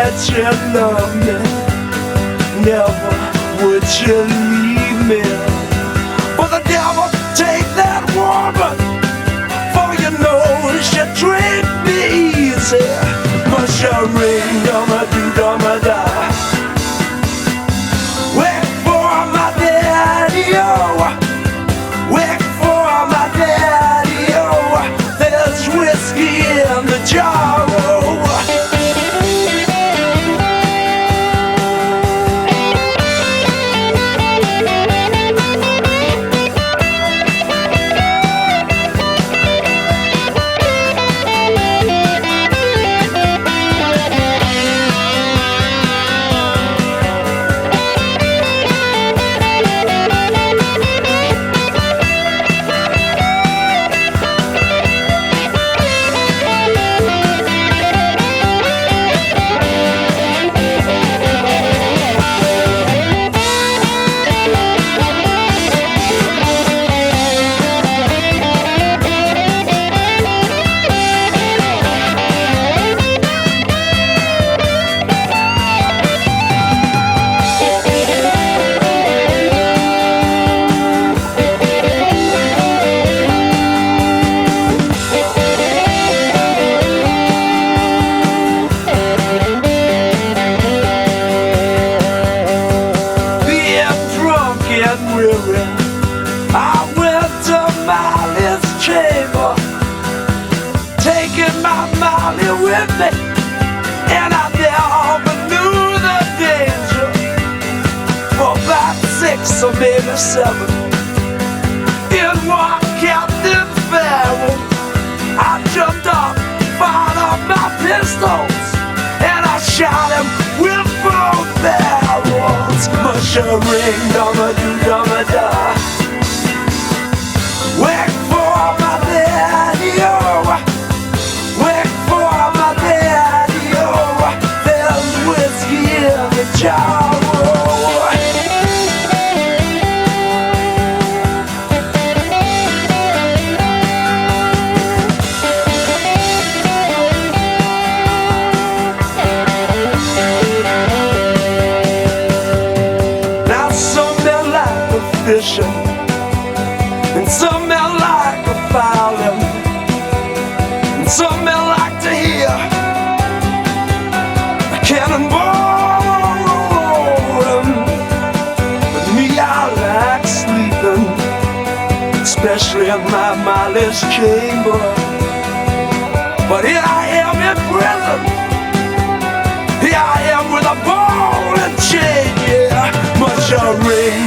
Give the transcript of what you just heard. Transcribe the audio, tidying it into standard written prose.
that you love me, never would you leave me. But the devil take that woman, for you know she treat me easy. Must you ring, dum-a-do-dum-a-da. Wait for my daddy, oh. Wait for my daddy, oh. There's whiskey in the jar, oh. I went to Molly's chamber, taking my Molly with me, and I never knew the danger. For about 6 or maybe 7, in one Captain's barrel, I jumped up, fired up my pistols, and I shot him with both barrels. Mushering, dum-a-do-dum-a-da. Wait for my daddy, oh. Wait for my daddy, oh. There's whiskey in the jar, oh. Now some men like the fishing, and some men like a fowling, and some men like to hear a cannonball rolling. But me, I like sleeping, especially in my Molly's chamber. But here I am in prison, here I am with a ball and chain, yeah. Much a ring.